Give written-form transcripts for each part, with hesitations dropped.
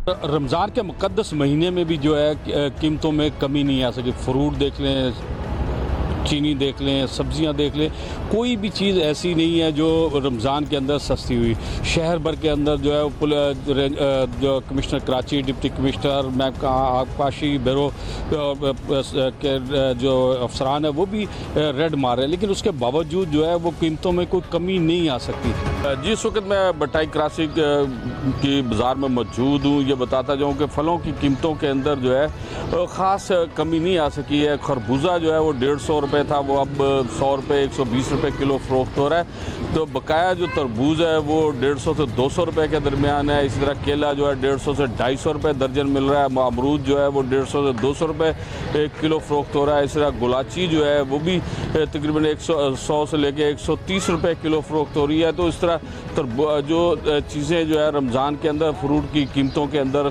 रमज़ान के मुक़द्दस महीने में भी जो है कीमतों में कमी नहीं आ सकी। फ्रूट देख लें, चीनी देख लें, सब्जियां देख लें, कोई भी चीज़ ऐसी नहीं है जो रमज़ान के अंदर सस्ती हुई। शहर भर के अंदर जो है जो कमिश्नर कराची, डिप्टी कमिश्नर महकमा आबपाशी, ब्यूरो के जो अफसरान है वो भी रेड मार रहे हैं, लेकिन उसके बावजूद जो है वो कीमतों में कोई कमी नहीं आ सकती। जिस वक्त मैं बटाई कराची की बाज़ार में मौजूद हूँ, ये बताता जाऊँ कि फ़लों की कीमतों के अंदर जो है ख़ास कमी नहीं आ सकी है। खरबूजा जो है वो 150 रुपये था, वो अब 100 रुपये 120 रुपये किलो फ़रोख्त हो रहा है। तो बकाया जो तरबूज है वो 150 से 200 रुपये के दरमियान है। इसी तरह केला जो है 150 से 250 रुपये दर्जन मिल रहा है। अमरूद जो है वो 150 से 200 रुपये एक किलो फ़रोख्त हो रहा है। इसी तरह गुलाची जो है वो भी तकरीबन 100 से लेके 130 रुपये किलो फ़रोख्त हो रही है। तो इस तरह जो चीज़ें जो है रमज़ान के अंदर फ्रूट की कीमतों के अंदर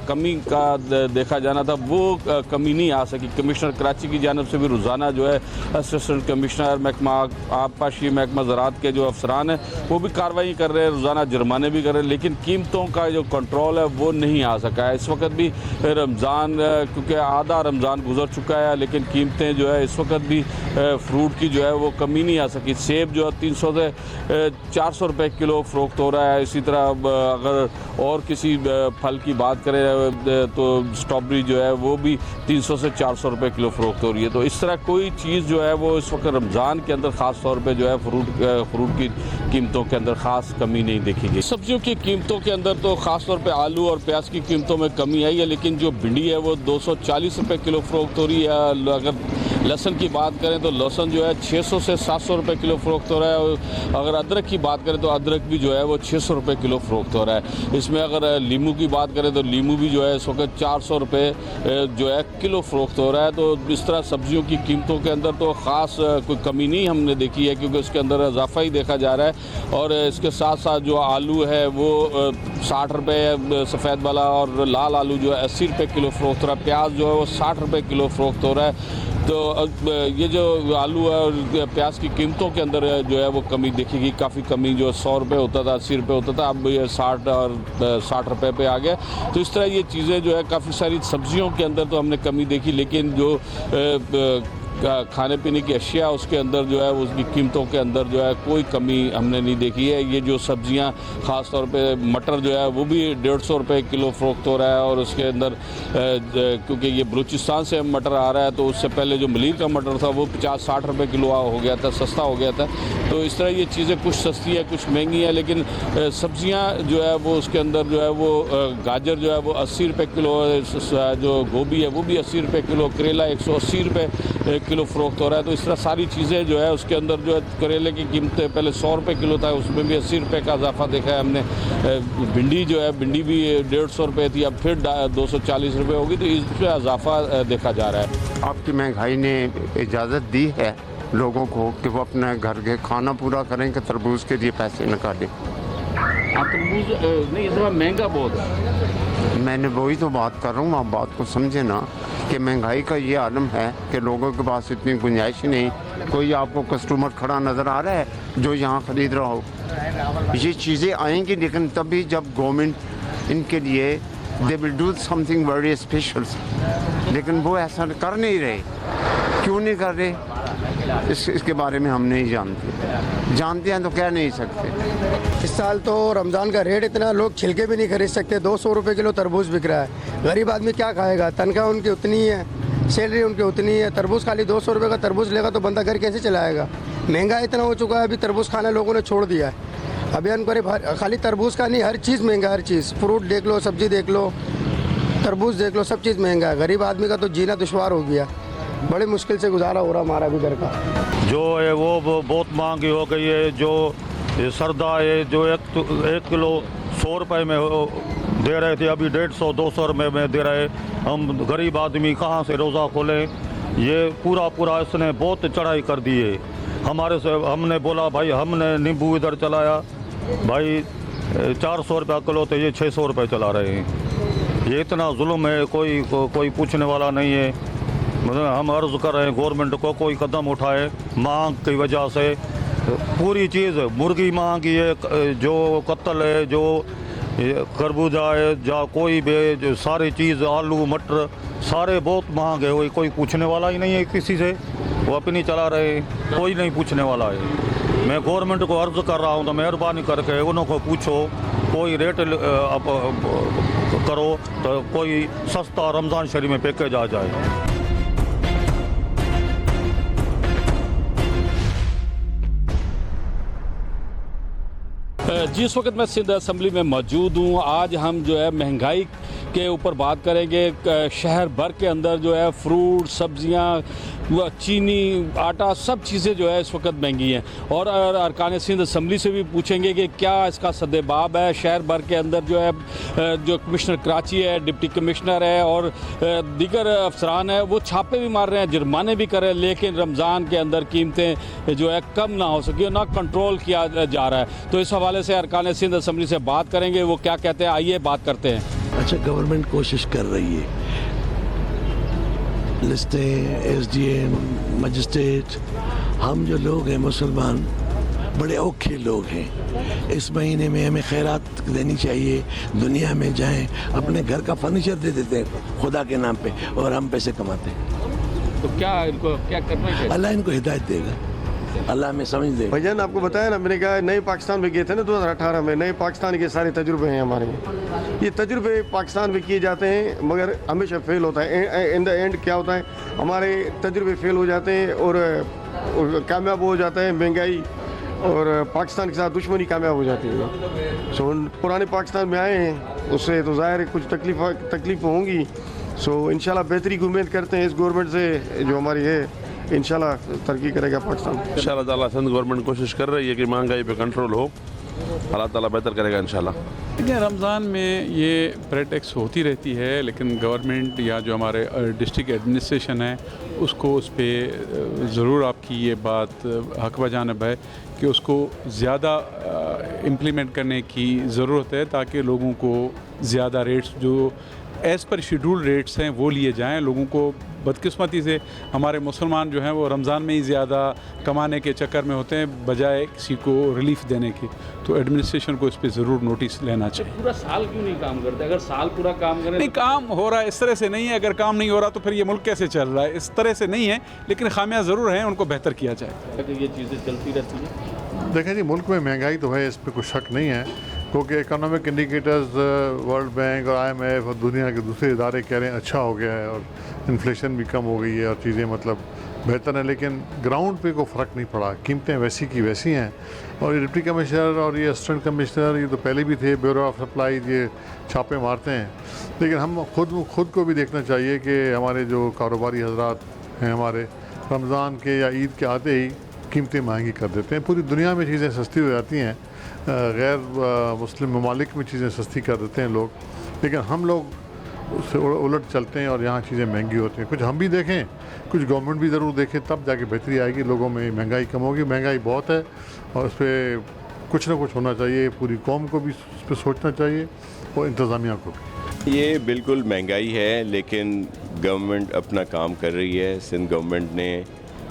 कमी का देखा जाना था, वो कमी नहीं आ सकी। कमिश्नर कराची की जानिब से भी रोज़ाना जो है असिस्टेंट कमिश्नर महकमा आबपाशी, महकमा ज़राअत के जो अफसरान हैं वो भी कार्रवाई कर रहे हैं, रोज़ाना जुर्माने भी कर रहे हैं, लेकिन कीमतों का जो कंट्रोल है वो नहीं आ सका है। इस वक्त भी रमज़ान, क्योंकि आधा रमज़ान गुजर चुका है, लेकिन कीमतें जो है इस वक्त भी फ्रूट की जो है वो कमी नहीं आ सकी। सेब जो है 300 से 400 रुपये किलो फ़रोख्त हो रहा है। इसी तरह अगर और किसी फल की बात करें तो स्ट्रॉबेरी जो है वो भी 300 से 400 रुपये किलो फ़रोख्त हो रही है। तो इस तरह कोई चीज़ जो है वो इस वक्त रमज़ान के अंदर ख़ास तौर पे जो है फ्रूट की कीमतों के अंदर ख़ास कमी नहीं देखी गई। सब्जियों की कीमतों के अंदर तो ख़ास तौर पे आलू और प्याज की कीमतों में कमी आई है, लेकिन जो भिंडी है वो 240 रुपये किलो फ़रोख्त हो रही है। अगर लहसुन की बात करें तो लहसुन जो है 600 से 700 रुपये किलो फ़रोख्त हो रहा है। अगर अदरक की बात करें तो अदरक भी जो है वो 600 रुपये किलो फ़रोख्त हो रहा है। इसमें अगर लीमू की बात करें तो लीमू भी जो है इस वक्त 400 रुपये जो है किलो फ़रोख्त हो रहा है। तो इस तरह सब्जियों की कीमतों के अंदर तो ख़ास कोई कमी नहीं हमने देखी है, क्योंकि उसके अंदर इजाफा ही देखा जा रहा है। और इसके साथ साथ जो आलू है वो 60 रुपये सफ़ेद वाला, और लाल आलू जो है 80 रुपये किलो फ़रोख्त हो रहा है। प्याज जो है वो 60 रुपये किलो फ़रोख्त हो रहा है। तो ये जो आलू है और प्याज की कीमतों के अंदर जो है वो कमी दिखेगी, काफ़ी कमी। जो 100 रुपये होता था, 80 रुपये होता था, अब ये 60 रुपये पे आ गया। तो इस तरह ये चीज़ें जो है काफ़ी सारी सब्जियों के अंदर तो हमने कमी देखी, लेकिन जो खाने पीने की अशिया उसके अंदर जो है उसकी कीमतों के अंदर जो है कोई कमी हमने नहीं देखी है। ये जो सब्जियां ख़ास तौर पे मटर जो है वो भी 150 रुपये किलो फ़रोख्त हो रहा है। और उसके अंदर क्योंकि ये बलूचिस्तान से मटर आ रहा है, तो उससे पहले जो मलीर का मटर था वो 50-60 रुपये किलो हो गया था, सस्ता हो गया था। तो इस तरह ये चीज़ें कुछ सस्ती है, कुछ महंगी है, लेकिन सब्जियाँ जो है वो उसके अंदर जो है वो गाजर जो है वो 80 रुपये किलो, जो गोभी है वो भी 80 रुपये किलो, करेला 180 रुपये किलो फ़रोख्त हो रहा है। तो इस तरह सारी चीज़ें जो है उसके अंदर जो है करेले की कीमतें पहले 100 रुपये किलो था, उसमें भी 80 रुपये का इजाफा देखा है हमने। भिंडी जो है भिंडी भी 150 रुपये थी, अब फिर 240 रुपये होगी। तो इसमें इजाफा देखा जा रहा है। आपकी महंगाई ने इजाज़त दी है लोगों को कि वो अपने घर के खाना पूरा करें कि तरबूज के लिए पैसे निकालें। तरबूज नहीं, इस बार महंगा बहुत है। मैंने वही तो बात कर रहा हूँ, आप बात को समझे ना, कि महंगाई का ये आलम है कि लोगों के पास इतनी गुंजाइश ही नहीं। कोई आपको कस्टमर खड़ा नज़र आ रहा है जो यहाँ ख़रीद रहा हो? ये चीज़ें आएंगी, लेकिन तभी जब गवर्नमेंट इनके लिए they will do something very special, लेकिन वो ऐसा कर नहीं रहे। क्यों नहीं कर रहे इसके बारे में हम नहीं जानते हैं तो कह नहीं सकते। इस साल तो रमज़ान का रेट इतना, लोग छिलके भी नहीं खरीद सकते। 200 रुपये किलो तरबूज बिक रहा है। गरीब आदमी क्या खाएगा? तनख्वाह उनकी उतनी ही है, सैलरी उनकी उतनी ही है। तरबूज खाली 200 रुपये का तरबूज लेगा तो बंदा घर कैसे चलाएगा? महंगा इतना हो चुका है, अभी तरबूज खाना लोगों ने छोड़ दिया है। अभियान करे खाली तरबूज का नहीं, हर चीज़ महंगा, हर चीज़। फ्रूट देख लो, सब्जी देख लो, तरबूज देख लो, सब चीज़ महंगा है। गरीब आदमी का तो जीना दुश्वार हो गया, बड़ी मुश्किल से गुजारा हो रहा हमारा भी घर का। जो है वो बहुत महंगी हो गई है। जो सरदा है जो 1 किलो 100 रुपये में दे रहे थे, अभी 150-200 रुपये में दे रहे। हम गरीब आदमी कहाँ से रोज़ा खोलें? ये पूरा इसने बहुत चढ़ाई कर दी है हमारे से। हमने बोला भाई, हमने नींबू इधर चलाया भाई 400 रुपये किलो, तो ये 600 रुपये चला रहे हैं। ये इतना जुल्म है, कोई पूछने वाला नहीं है। हम अर्ज़ कर रहे हैं गवर्नमेंट को कोई कदम उठाए। मांग की वजह से पूरी चीज़, मुर्गी महंगी है, जो कत्ल है, जो ये खरबूजा है, जा कोई भी जो सारी चीज़, आलू मटर सारे बहुत महंगे हुए, कोई पूछने वाला ही नहीं है किसी से, वो अपनी चला रहे, कोई नहीं पूछने वाला है। मैं गवर्नमेंट को अर्ज कर रहा हूँ तो मेहरबानी करके उनको पूछो, कोई रेट करो तो कोई सस्ता रमज़ान शरीफ में पैकेज आ जाए। जिस वक्त मैं सिंध असम्बली में मौजूद हूँ, आज हम जो है महंगाई के ऊपर बात करेंगे। शहर भर के अंदर जो है फ्रूट, सब्जियाँ, चीनी, आटा, सब चीज़ें जो है इस वक्त महंगी हैं। और अरकान सिंध असम्बली से भी पूछेंगे कि क्या इसका सद्देबाब है। शहर भर के अंदर जो है जो कमिश्नर कराची है, डिप्टी कमिश्नर है और दीगर अफसरान है, वो छापे भी मार रहे हैं, जुर्माने भी कर रहे हैं, लेकिन रमज़ान के अंदर कीमतें जो है कम ना हो सकी, ना कंट्रोल किया जा रहा है। तो इस हवाले से अरकान सिंध असम्बली से बात करेंगे, वो क्या कहते हैं, आइए बात करते हैं। अच्छा, गवर्नमेंट कोशिश कर रही है, लिस्टें, एसडीएम, मजिस्ट्रेट, हम जो लोग हैं मुसलमान बड़े औखे लोग हैं। इस महीने में हमें खैरात देनी चाहिए, दुनिया में जाएं, अपने घर का फर्नीचर दे देते हैं खुदा के नाम पे और हम पैसे कमाते हैं। तो क्या इनको क्या करना चाहिए? अल्लाह इनको हिदायत देगा, अल्लाह में समझ दे। भाईजान आपको बताया ना, मैंने कहा नए पाकिस्तान में गए थे ना 2018 में, नए पाकिस्तान के सारे तजुर्बे हैं हमारे। ये तजुर्बे पाकिस्तान में किए जाते हैं मगर हमेशा फेल होता है। इन द एंड क्या होता है, हमारे तजुर्बे फेल हो जाते हैं और कामयाब हो जाता है महंगाई, और पाकिस्तान के साथ दुश्मनी कामयाब हो जाती है। सो पुराने पाकिस्तान में आए हैं, उससे तो ज़ाहिर है कुछ तकलीफ़ होंगी। सो इंशाल्लाह बेहतरी की उम्मीद करते हैं इस गवर्नमेंट से जो हमारी है, इंशाल्लाह तरक्की करेगा पाकिस्तान। इंशाल्लाह ताला सिंध गवर्नमेंट कोशिश कर रही है कि महंगाई पे कंट्रोल हो, अल्लाह ताला बेहतर करेगा इंशाल्लाह। देखिए, रमज़ान में ये ब्रेड टैक्स होती रहती है, लेकिन गवर्नमेंट या जो हमारे डिस्ट्रिक्ट एडमिनिस्ट्रेशन है उसको उस पर ज़रूर आपकी ये बात हक़ बजानिब है कि उसको ज़्यादा इम्प्लीमेंट करने की ज़रूरत है, ताकि लोगों को ज़्यादा रेट्स जो एज़ पर शेड्यूल रेट्स हैं वो लिए जाएं। लोगों को बदकिस्मती से हमारे मुसलमान जो हैं वो रमज़ान में ही ज़्यादा कमाने के चक्कर में होते हैं बजाय किसी को रिलीफ देने के। तो एडमिनिस्ट्रेशन को इस पर ज़रूर नोटिस लेना चाहिए। पूरा साल क्यों नहीं काम करते? अगर साल पूरा काम करें, नहीं, काम हो रहा है, इस तरह से नहीं है। अगर काम नहीं हो रहा तो फिर ये मुल्क कैसे चल रहा है? इस तरह से नहीं है, लेकिन खामियां ज़रूर हैं, उनको बेहतर किया जाए। ये चीज़ें चलती रहती हैं। देखें जी, मुल्क में महंगाई तो है, इस पर कुछ शक नहीं है, क्योंकि इकोनॉमिक इंडिकेटर्स वर्ल्ड बैंक और IMF और दुनिया के दूसरे इदारे कह रहे हैं अच्छा हो गया है और इन्फ्लेशन भी कम हो गई है और चीज़ें मतलब बेहतर हैं, लेकिन ग्राउंड पे कोई फ़र्क नहीं पड़ा। कीमतें वैसी की वैसी हैं। और ये डिप्टी कमिश्नर और ये असिस्टेंट कमिश्नर, ये तो पहले भी थे, ब्यूरो ऑफ सप्लाई, ये छापे मारते हैं। लेकिन हम खुद को भी देखना चाहिए कि हमारे जो कारोबारी हजरात हैं हमारे, रमज़ान के या ईद के आते ही कीमतें महंगी कर देते हैं। पूरी दुनिया में चीज़ें सस्ती हो जाती हैं, गैर मुस्लिम ममालिक में चीज़ें सस्ती कर देते हैं लोग, लेकिन हम लोग उससे उलट चलते हैं और यहाँ चीज़ें महंगी होती हैं। कुछ हम भी देखें, कुछ गवर्नमेंट भी ज़रूर देखें, तब जाके बेहतरी आएगी, लोगों में महंगाई कम होगी। महंगाई बहुत है और उस पर कुछ ना कुछ होना चाहिए। पूरी कौम को भी उस पर सोचना चाहिए और इंतज़ामिया को भी। ये बिल्कुल महंगाई है, लेकिन गवर्नमेंट अपना काम कर रही है। सिंध गवर्नमेंट ने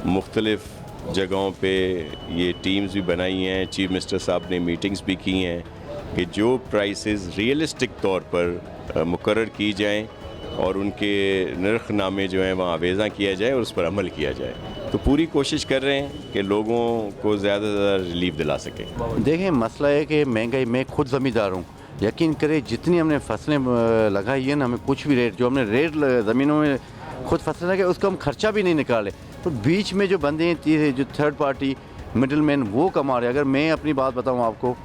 मुख्तलिफ़ जगहों पे ये टीम्स भी बनाई हैं, चीफ मिनिस्टर साहब ने मीटिंग्स भी की हैं कि जो प्राइसेस रियलिस्टिक तौर पर मुकर्रर की जाएं और उनके नरखनामे जो हैं वहाँ आवेज़ा किया जाए और उस पर अमल किया जाए। तो पूरी कोशिश कर रहे हैं कि लोगों को ज़्यादा से ज़्यादा रिलीफ दिला सकें। देखें, मसला है कि महंगाई, मैं खुद ज़मींदार हूँ, यकीन करें जितनी हमने फसलें लगाई है ना, हमें कुछ भी रेट, जो हमने रेट ज़मीनों में खुद फसलें लगाई उसका हम खर्चा भी नहीं निकाले, तो बीच में जो बंदे हैं, जो थर्ड पार्टी मिडिल मैन, वो कमा रहे। अगर मैं अपनी बात बताऊँ आपको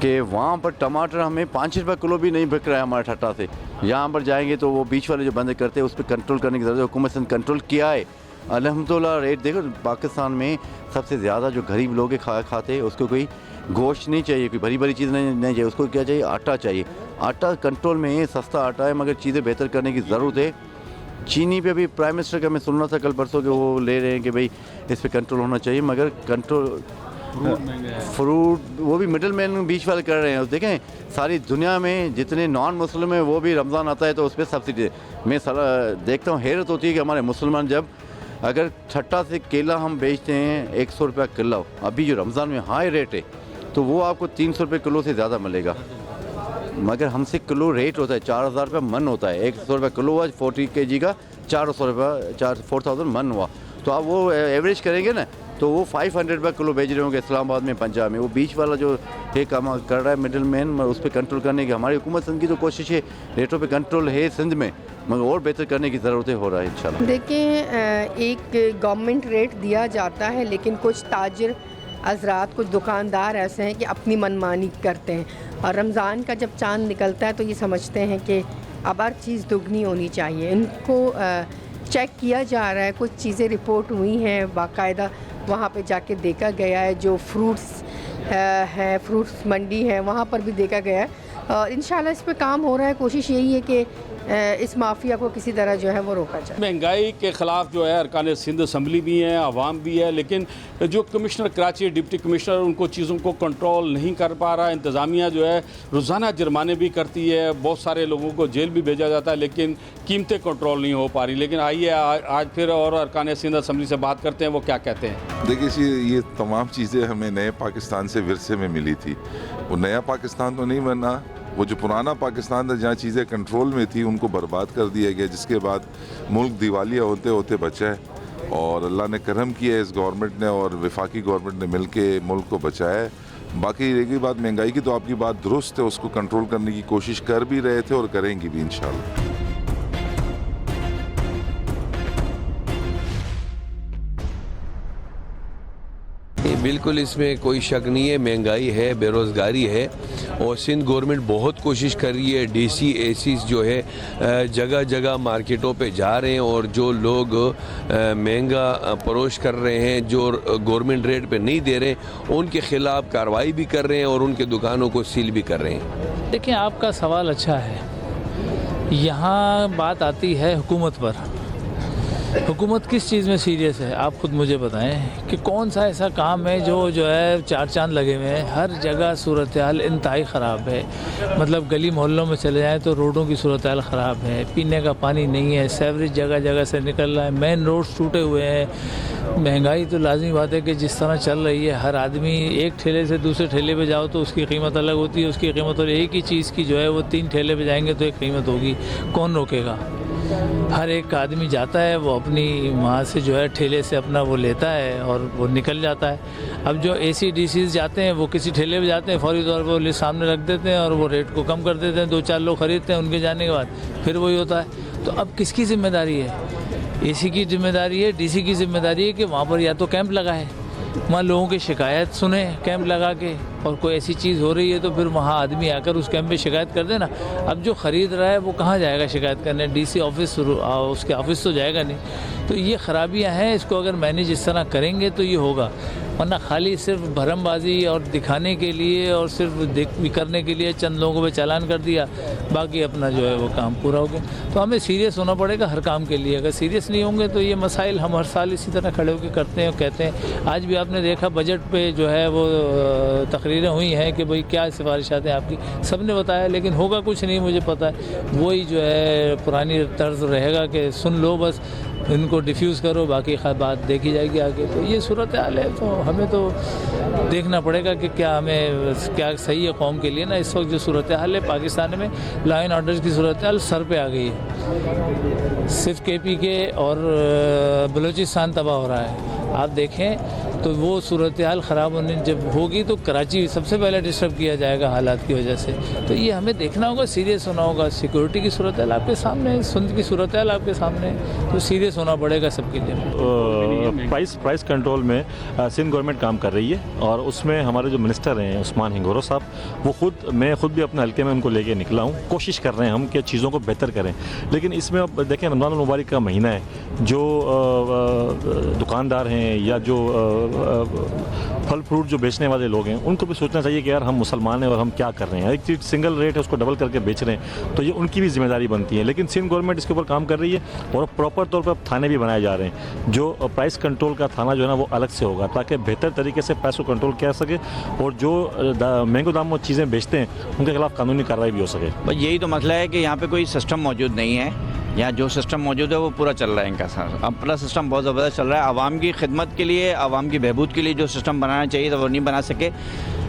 कि वहाँ पर टमाटर हमें 5 रुपये किलो भी नहीं बिक रहा है हमारे ठट्टा से। यहाँ पर जाएंगे तो वो बीच वाले जो बंदे करते हैं उस पर कंट्रोल करने की ज़रूरत है। हुकूमत ने कंट्रोल किया है अल्हम्दुलिल्लाह। रेट देखो, पाकिस्तान में सबसे ज़्यादा जो गरीब लोग खाते हैं उसको कोई गोश्त नहीं चाहिए, कोई भरी भरी चीज़ नहीं चाहिए, उसको क्या चाहिए, आटा चाहिए। आटा कंट्रोल में है, सस्ता आटा है, मगर चीज़ें बेहतर करने की ज़रूरत है। चीनी पे भी प्राइम मिनिस्टर का मैं सुन रहा था कल परसों के, वो ले रहे हैं कि भाई इस पर कंट्रोल होना चाहिए, मगर कंट्रोल फ्रूट वो भी मिडिल मैन बीच वाले कर रहे हैं। देखें, सारी दुनिया में जितने नॉन मुस्लिम हैं वो भी रमज़ान आता है तो उस पर सब्सिडी। मैं देखता हूँ, हैरत होती है कि हमारे मुसलमान जब अगर ठट्टा से केला हम बेचते हैं 100 रुपया किलो, अभी जो रमज़ान में हाई रेट है, तो वो आपको 300 रुपये किलो से ज़्यादा मिलेगा। मगर हमसे किलो रेट होता है 4,000 रुपये मन होता है, 100 रुपये किलो हुआ, 40 kg का 400 रुपये 4,000 मन हुआ। तो आप वो एवरेज करेंगे ना तो वो 500 रुपये किलो बेच रहे होंगे इस्लामाबाद में, पंजाब में। वो बीच वाला जो है काम कर रहा है मिडिल मैन, उस पर कंट्रोल करने की हमारी हुकूमत सिंध की तो कोशिश है, रेटों पे कंट्रोल है सिंध में, मगर और बेहतर करने की ज़रूरत हो रहा है इंशाल्लाह। देखिए, एक गवर्नमेंट रेट दिया जाता है, लेकिन कुछ ताजिर हज़रात, कुछ दुकानदार ऐसे हैं कि अपनी मनमानी करते हैं, और रमज़ान का जब चांद निकलता है तो ये समझते हैं कि अब हर चीज़ दुगनी होनी चाहिए। इनको चेक किया जा रहा है, कुछ चीज़ें रिपोर्ट हुई हैं, बाकायदा वहाँ पे जाके देखा गया है, जो फ्रूट्स है, फ्रूट्स मंडी है, वहाँ पर भी देखा गया है। और इंशाल्लाह इस पे काम हो रहा है। कोशिश यही है कि इस माफिया को किसी तरह जो है वो रोका जाए। महंगाई के ख़िलाफ़ जो है अरकान सिंध असम्बली भी है, आवाम भी है, लेकिन जो कमिश्नर कराची, डिप्टी कमिश्नर, उनको चीज़ों को कंट्रोल नहीं कर पा रहा। इंतज़ामिया जो है रोज़ाना जुर्माने भी करती है, बहुत सारे लोगों को जेल भी भेजा जाता है, लेकिन कीमतें कंट्रोल नहीं हो पा रही। लेकिन आइए आज फिर और अरकान सिंध असम्बली से बात करते हैं, वो क्या कहते हैं। देखिए, ये तमाम चीज़ें हमें नए पाकिस्तान से विरसे में मिली थी। वो नया पाकिस्तान तो नहीं बना, वो जो पुराना पाकिस्तान था जहाँ चीज़ें कंट्रोल में थी उनको बर्बाद कर दिया गया, जिसके बाद मुल्क दिवालिया होते होते बचा है। और अल्लाह ने करम किया है, इस गवर्नमेंट ने और वफाकी गवर्नमेंट ने मिल के मुल्क को बचाया है। बाकी रही बात महंगाई की, तो आपकी बात दुरुस्त है, उसको कंट्रोल करने की कोशिश कर भी रहे थे और करेंगे भी इंशाल्लाह। बिल्कुल इसमें कोई शक नहीं है, महंगाई है, बेरोज़गारी है, और सिंध गवर्नमेंट बहुत कोशिश कर रही है। डीसी एसीज जो है जगह जगह मार्केटों पे जा रहे हैं, और जो लोग महंगा परोश कर रहे हैं, जो गवर्नमेंट रेट पे नहीं दे रहे, उनके ख़िलाफ़ कार्रवाई भी कर रहे हैं और उनके दुकानों को सील भी कर रहे हैं। देखिए, आपका सवाल अच्छा है। यहाँ बात आती है हुकूमत पर। हुकूमत किस चीज़ में सीरियस है, आप खुद मुझे बताएं कि कौन सा ऐसा काम है जो है चार चांद लगे हुए हैं। हर जगह सूरत हाल इंतहाई ख़राब है। मतलब गली मोहल्लों में चले जाएं तो रोडों की सूरत हाल ख़राब है, पीने का पानी नहीं है, सेवरेज जगह जगह से निकल रहा है, मेन रोड्स टूटे हुए हैं। महंगाई तो लाजमी बात है कि जिस तरह चल रही है, हर आदमी एक ठेले से दूसरे ठेले पे जाओ तो उसकी कीमत अलग होती है, उसकी कीमत, और एक ही चीज़ की जो है वो 3 ठेले पे जाएंगे तो एक कीमत होगी, कौन रोकेगा। हर एक आदमी जाता है, वो अपनी वहाँ से जो है ठेले से अपना वो लेता है और वो निकल जाता है। अब जो ACDCs जाते हैं वो किसी ठेले पे जाते हैं, फौरी तौर पर वो लिस्ट सामने रख देते हैं और वो रेट को कम कर देते हैं, 2-4 लोग ख़रीदते हैं, उनके जाने के बाद फिर वही होता है। तो अब किसकी ज़िम्मेदारी है? AC की ज़िम्मेदारी है, DC की ज़िम्मेदारी है कि वहाँ पर या तो कैंप लगाए, वहाँ लोगों की शिकायत सुने कैंप लगा के, और कोई ऐसी चीज़ हो रही है तो फिर वहाँ आदमी आकर उस कैंप में शिकायत कर देना। अब जो ख़रीद रहा है वो कहाँ जाएगा शिकायत करने? DC ऑफिस, उसके ऑफिस तो जाएगा नहीं। तो ये ख़राबियाँ हैं, इसको अगर मैनेज इस तरह करेंगे तो ये होगा, वरना खाली सिर्फ भरमबाजी और दिखाने के लिए और सिर्फ करने के लिए चंद लोगों पे चालान कर दिया, बाकी अपना जो है वो काम पूरा हो गया। तो हमें सीरियस होना पड़ेगा हर काम के लिए। अगर सीरियस नहीं होंगे तो ये मसाइल हम हर साल इसी तरह खड़े होकर करते हैं और कहते हैं। आज भी आपने देखा बजट पे जो है वो तकरीरें हुई हैं कि भाई क्या सिफारिशात हैं आपकी, सब ने बताया, लेकिन होगा कुछ नहीं, मुझे पता है। वही जो है पुरानी तर्ज रहेगा कि सुन लो बस, इनको डिफ्यूज़ करो, बाकी बात देखी जाएगी आगे। तो ये सूरत हाल है, तो हमें तो देखना पड़ेगा कि क्या क्या सही है कौम के लिए ना। इस वक्त जो सूरत हाल है पाकिस्तान में, लॉ एंड ऑर्डर की सूरत हाल सर पे आ गई है। सिर्फ KPK और बलूचिस्तान तबाह हो रहा है। आप देखें तो वो सूरत हाल ख़राब होने जब होगी तो कराची सबसे पहले डिस्टर्ब किया जाएगा हालात की वजह से। तो ये हमें देखना होगा, सीरियस होना होगा। सिक्योरिटी की सूरत हाल आपके सामने, सिंध की सूरत हाल आपके सामने, तो सीरियस होना पड़ेगा सबके लिए। प्राइस कंट्रोल में सिंध गवर्नमेंट काम कर रही है, और उसमें हमारे जो मिनिस्टर हैं उस्मान हिंगोरो साहब, वो मैं खुद भी अपने हल्के में उनको लेके निकला हूँ। कोशिश कर रहे हैं हम कि चीज़ों को बेहतर करें, लेकिन इसमें अब देखें रमज़ान मुबारक का महीना है, जो दुकानदार हैं या जो फल फ्रूट जो बेचने वाले लोग हैं, उनको भी सोचना चाहिए कि यार हम मुसलमान हैं और हम क्या कर रहे हैं। एक चीज़ सिंगल रेट है उसको डबल करके बेच रहे हैं, तो ये उनकी भी जिम्मेदारी बनती है। लेकिन सिंध गवर्नमेंट इसके ऊपर काम कर रही है, और प्रॉपर तौर पर थाने भी बनाए जा रहे हैं। जो प्राइस कंट्रोल का थाना जो है ना वो अलग से होगा, ताकि बेहतर तरीके से प्राइस को कंट्रोल किया सके, और जो महंगे दाम में चीज़ें बेचते हैं उनके खिलाफ कानूनी कार्रवाई भी हो सके। बस यही तो मसला है कि यहाँ पे कोई सिस्टम मौजूद नहीं है। यहाँ जो सिस्टम मौजूद है वो पूरा चल रहा है इनका साथ। अपना सिस्टम बहुत ज़बरदस्त चल रहा है। आवाम की खिदमत के लिए, आवाम की बहबूद के लिए जो सिस्टम बनाना चाहिए था वो नहीं बना सके।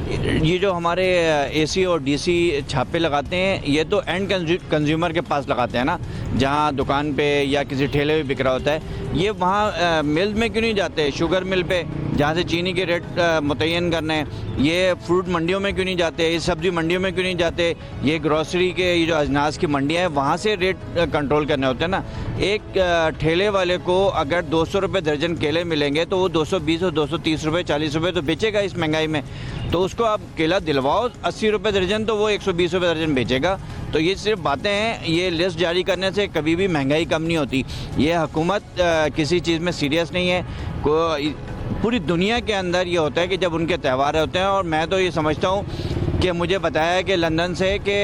ये जो हमारे एसी और डीसी छापे लगाते हैं ये तो एंड कंज्यूमर के पास लगाते हैं ना, जहाँ दुकान पे या किसी ठेले पे बिक रहा होता है। ये वहाँ मिल में क्यों नहीं जाते, शुगर मिल पे जहाँ से चीनी के रेट मुतय्यन करने हैं। ये फ्रूट मंडियों में क्यों नहीं जाते, ये सब्ज़ी मंडियों में क्यों नहीं जाते, ये ग्रॉसरी के ये जो अजनास की मंडियाँ हैं वहाँ से रेट कंट्रोल करने होते हैं ना। एक ठेले वाले को अगर 200 रुपये दर्जन केले मिलेंगे तो वो 220 और 230 रुपये 40 रुपये तो बेचेगा इस महंगाई में। तो उसको आप केला दिलवाओ 80 रुपये दर्जन तो वो 120 रुपये दर्जन बेचेगा। तो ये सिर्फ बातें हैं, ये लिस्ट जारी करने से कभी भी महंगाई कम नहीं होती। ये हुकूमत किसी चीज़ में सीरियस नहीं है। पूरी दुनिया के अंदर ये होता है कि जब उनके त्यौहार होते हैं, और मैं तो ये समझता हूँ कि मुझे बताया है कि लंदन से कि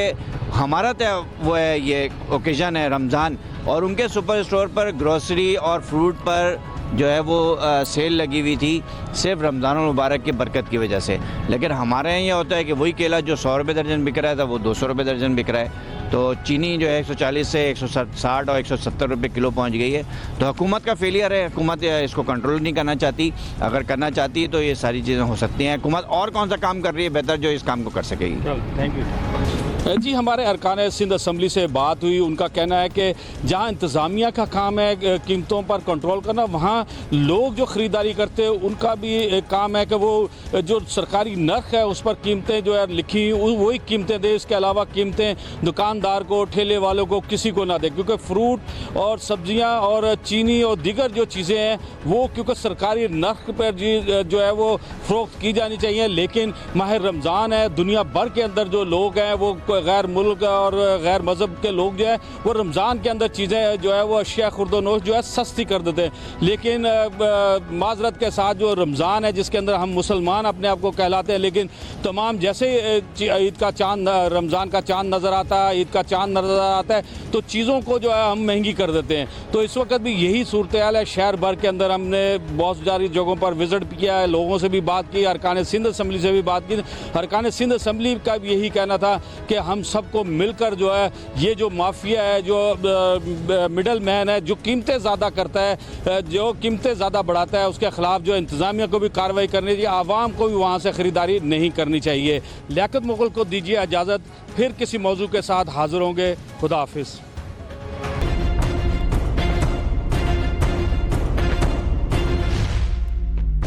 हमारा वो है ये ओकेजन है रमज़ान, और उनके सुपर स्टोर पर ग्रोसरी और फ्रूट पर जो है वो सेल लगी हुई थी सिर्फ रमज़ान मुबारक की बरकत की वजह से। लेकिन हमारे यहाँ ये होता है कि वही केला जो 100 रुपये दर्जन बिक रहा था वो 200 रुपये दर्जन बिक रहा है। तो चीनी जो है 140 से 160 और 170 रुपये किलो पहुँच गई है। तो हुकूमत का फेलियर है, हुकूमत इसको कंट्रोल नहीं करना चाहती। अगर करना चाहती है तो ये सारी चीज़ें हो सकती हैं। हुकूमत और कौन सा काम कर रही है बेहतर जो इस काम को कर सकेगी। थैंक यू जी। हमारे अरकान सिंध असम्बली से बात हुई, उनका कहना है कि जहां इंतज़ामिया का काम है कीमतों पर कंट्रोल करना, वहां लोग जो ख़रीदारी करते हैं उनका भी एक काम है कि वो जो सरकारी नर्ख है उस पर कीमतें जो है लिखी वही कीमतें दें। इसके अलावा कीमतें दुकानदार को, ठेले वालों को, किसी को ना दें, क्योंकि फ्रूट और सब्जियां और चीनी और दीगर जो चीज़ें हैं वो क्योंकि सरकारी नर्ख पर जो है वो फ़रोख्त की जानी चाहिए। लेकिन माह रमज़ान है, दुनिया भर के अंदर जो लोग हैं वो गैर मुल्क और गैर मज़हब के लोग जो है वो रमज़ान के अंदर चीज़ें जो है वो अशिया खुर्दोनोश जो है सस्ती कर देते हैं। लेकिन माजरत के साथ जो रमज़ान है जिसके अंदर हम मुसलमान अपने आप को कहलाते हैं, लेकिन तमाम जैसे ईद का चांद, रमज़ान का चांद नज़र आता है, ईद का चांद नज़र आता है, तो चीज़ों को जो है हम महंगी कर देते हैं। तो इस वक्त भी यही सूरत हाल है शहर भर के अंदर। हमने बहुत सारी जगहों पर विज़िट किया है, लोगों से भी बात की, अरकान सिंध असम्बली से भी बात की। अरकान सिंध असम्बली का भी यही कहना था कि हम सबको मिलकर जो है ये जो माफिया है, जो मिडल मैन है, जो कीमतें ज़्यादा करता है, जो कीमतें ज़्यादा बढ़ाता है, उसके ख़िलाफ़ जो इंतज़ामिया को भी कार्रवाई करनी चाहिए, आवाम को भी वहाँ से ख़रीदारी नहीं करनी चाहिए। लियाकत मुग़ल को दीजिए इजाज़त, फिर किसी मौजू के साथ हाज़िर होंगे। खुदा हाफिज़।